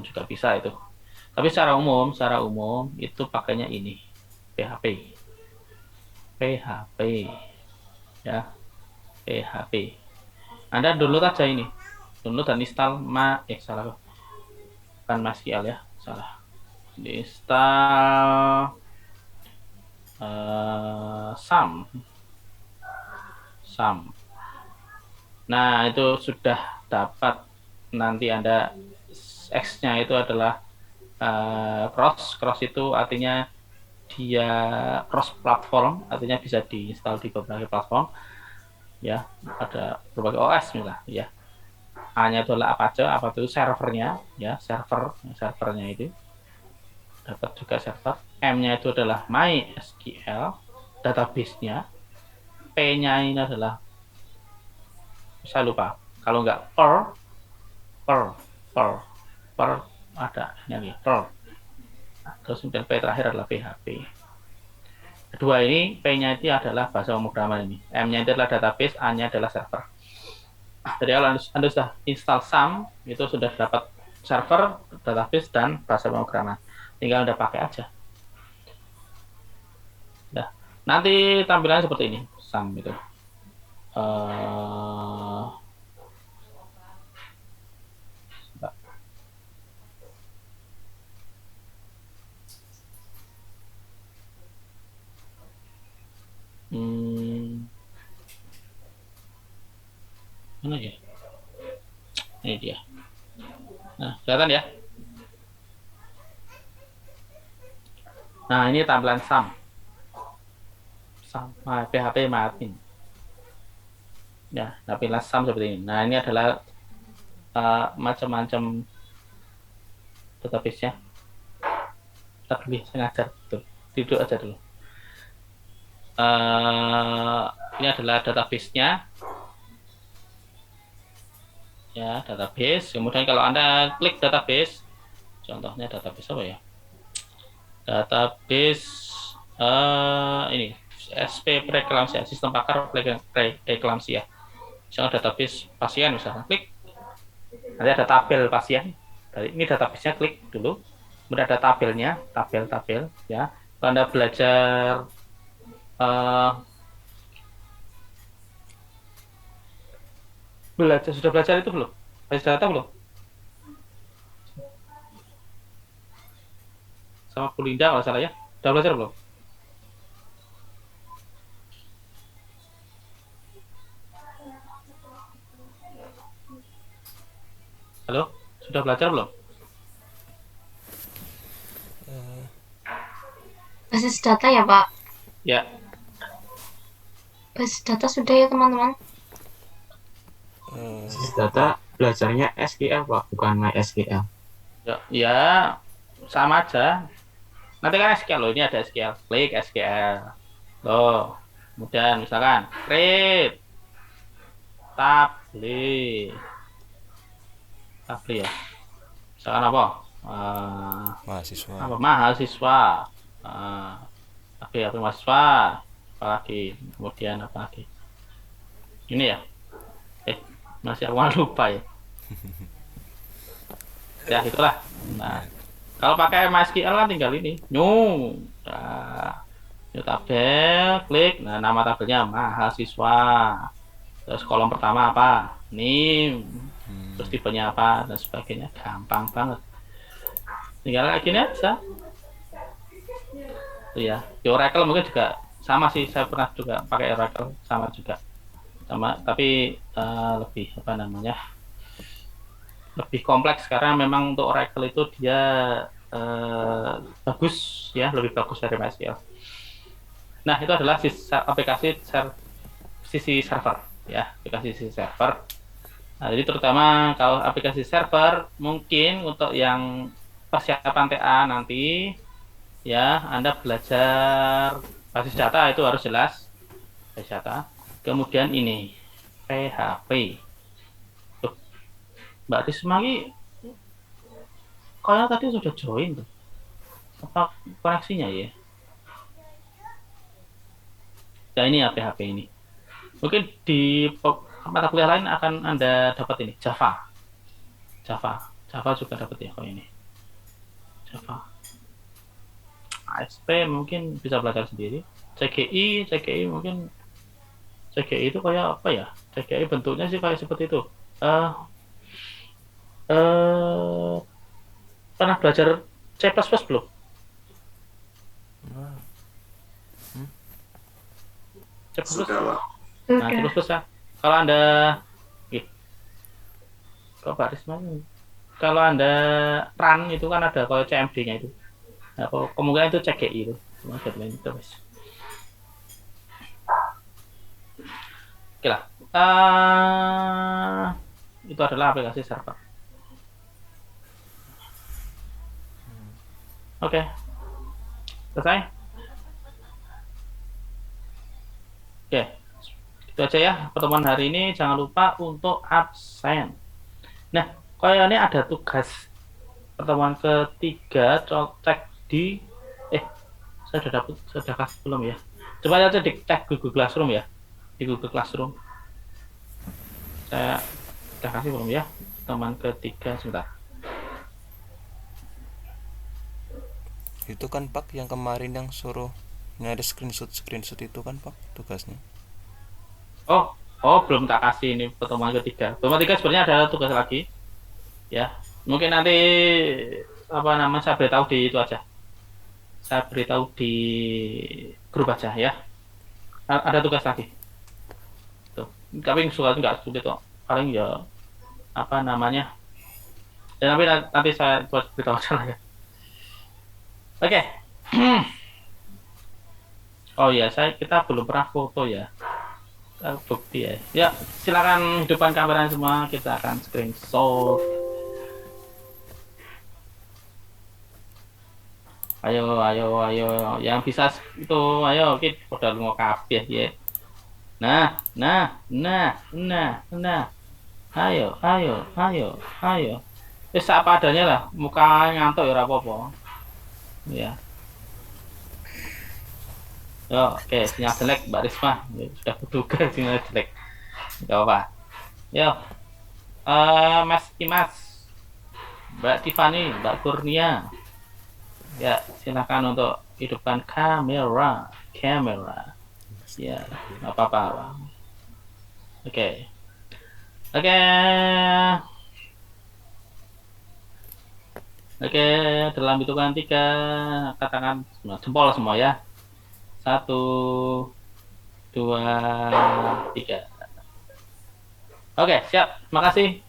juga bisa itu. Tapi secara umum itu pakainya ini PHP, ya, PHP. Anda download aja ini, download dan install salah, bukan MySQL ya, salah. Install SAM. Nah, itu sudah dapat, nanti Anda X-nya itu adalah cross itu artinya dia cross platform, artinya bisa diinstal di berbagai platform, ya, ada berbagai OS misalnya, ya. A-nya itu adalah apa itu servernya, ya, servernya itu dapat juga server. M-nya itu adalah MySQL database-nya. P-nya ini adalah, saya lupa, kalau nggak Perl ada ini Perl. Nah, terus kemudian P terakhir adalah PHP. Kedua ini, P-nya itu adalah bahasa pemrograman ini, M-nya itu adalah database, A-nya adalah server. Jadi kalau Anda sudah install SAM, itu sudah dapat server, database, dan bahasa pemrograman. Tinggal Anda pakai aja. Nah, nanti tampilannya seperti ini, SAM itu. Mana ya? Ini dia. Nah, kelihatan ya? Nah, ini tampilan SAM. PHP Martin. Ya, tampilan SAM seperti ini. Nah, ini adalah macam-macam database-nya. Kita pilih, saya ngajar betul. Duduk aja dulu. Ini adalah database-nya. Ya, database. Kemudian kalau Anda klik database, contohnya database apa ya? Database ini SP preeklamsia, sistem pakar preeklamsia. Misalnya database pasien, misalnya klik, nanti ada tabel pasien. Dari ini database-nya, klik dulu, kemudian ada tabelnya, tabel ya. Kalau Anda belajar sudah belajar itu belum? Basis data belum? Sama Pulinda kalau salah ya. Sudah belajar belum? Halo, sudah belajar belum? Basis data ya, Pak? Ya, Basis data sudah ya, teman-teman? Basis data belajarnya SQL, Pak, bukan MySQL. ya, sama aja. Nanti kan SQL loh, ini ada SQL, klik SQL. Loh, kemudian misalkan create tabel, ya. Misalkan apa? Mahasiswa. Apa mahasiswa? Uh, apa mahasiswa? Apalagi, kemudian apa lagi? Ini ya? Masih awal lupa ya. Ya itulah. Nah, kalau pakai MySQL kan tinggal ini, new tabel, klik, nah nama tabelnya mahasiswa, terus kolom pertama apa, name, terus tipenya apa dan sebagainya, gampang banget. Tinggal kayak gini aja. Tuh ya, di Oracle mungkin juga sama sih, saya pernah juga pakai Oracle, sama juga, sama tapi lebih apa namanya? Lebih kompleks karena memang untuk Oracle itu dia bagus ya, lebih bagus dari MySQL. Nah, itu adalah aplikasi sisi server ya, aplikasi sisi server. Nah, jadi terutama kalau aplikasi server mungkin untuk yang persiapan TA nanti ya, Anda belajar basis data itu harus jelas, basis data. Kemudian ini PHP. Mbak Risma ini kayaknya tadi sudah join tuh. Apa koneksinya ya? Ya ini ya PHP ini. Mungkin di mata kuliah lain akan Anda dapat ini Java juga dapat ya kalau ini Java. ASP mungkin bisa belajar sendiri. CGI mungkin CGI itu kayak apa ya? CGI bentuknya sih kayak seperti itu. Pernah belajar C++ belum? C++? Nah, C++ ya. Kalau Anda kok Pak Risma, kalau Anda run itu kan ada kalau CMD-nya itu. Nah, kemungkinan itu CGI itu. Cuma deadline itu, guys. Oke lah. Itu adalah aplikasi server. Oke. Selesai? Oke. Itu aja ya pertemuan hari ini. Jangan lupa untuk absen. Nah, kayaknya ada tugas pertemuan ketiga. Cek di saya sudah kasih belum ya? Coba aja cek Google Classroom ya. Di Google Classroom. Saya sudah kasih belum ya? Pertemuan ketiga sebentar. Itu kan Pak yang kemarin yang suruh ada screenshot itu kan Pak tugasnya. Oh, belum tak kasih ini pertemuan ketiga. Pertemuan ketiga sebenarnya ada tugas lagi. Ya, mungkin nanti apa namanya saya beritahu di itu aja. Saya beritahu di grup aja ya. Ada tugas lagi. Tuh. Tapi nggak sulit kok. Paling ya apa namanya. Ya nanti saya buat beritahu aja lah ya. Oke. Oh ya, kita belum pernah foto ya. Bukti ya. Ya, silakan hidupkan kamera semua, kita akan screenshot. Ayo. Yang bisa itu ayo kita udah lunga kabeh ya. Nah. Ayo. Wis apa adanya lah, muka ngantuk ya ora apa-apa. Ya. Oke, sinyal jelek Mbak Risma. Sudah kuduga sinyal jelek. Enggak apa. Mas Imas, Mbak Tiffany, Mbak Kurnia. Ya, silakan untuk hidupkan kamera. Ya, enggak apa-apa. Oke, dalam hitungan 3 katakan jempol semua ya. 1, 2, 3. Oke, siap. Terima kasih.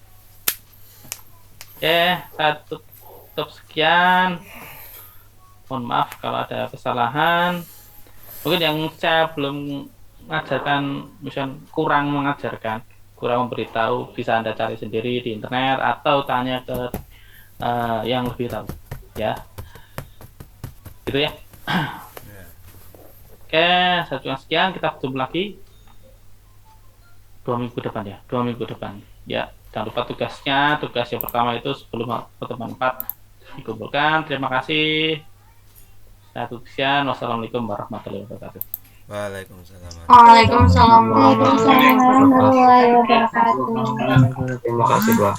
Saya tutup sekian. Mohon maaf kalau ada kesalahan. Mungkin yang saya belum mengajarkan, misalnya kurang mengajarkan, kurang memberitahu, bisa Anda cari sendiri di internet atau tanya ke yang lebih tahu. Ya. Gitu ya. Oke, saya cukupkan sekian. Kita bertemu lagi 2 minggu depan ya. 2 minggu depan. Ya, jangan lupa tugasnya. Tugas yang pertama itu sebelum pertemuan 4 dikumpulkan. Terima kasih. Saya tutup sekian. Wassalamualaikum warahmatullahi wabarakatuh. Waalaikumsalam. Waalaikumsalam Waalaikumsalam warahmatullahi wabarakatuh. Terima kasih, Pak.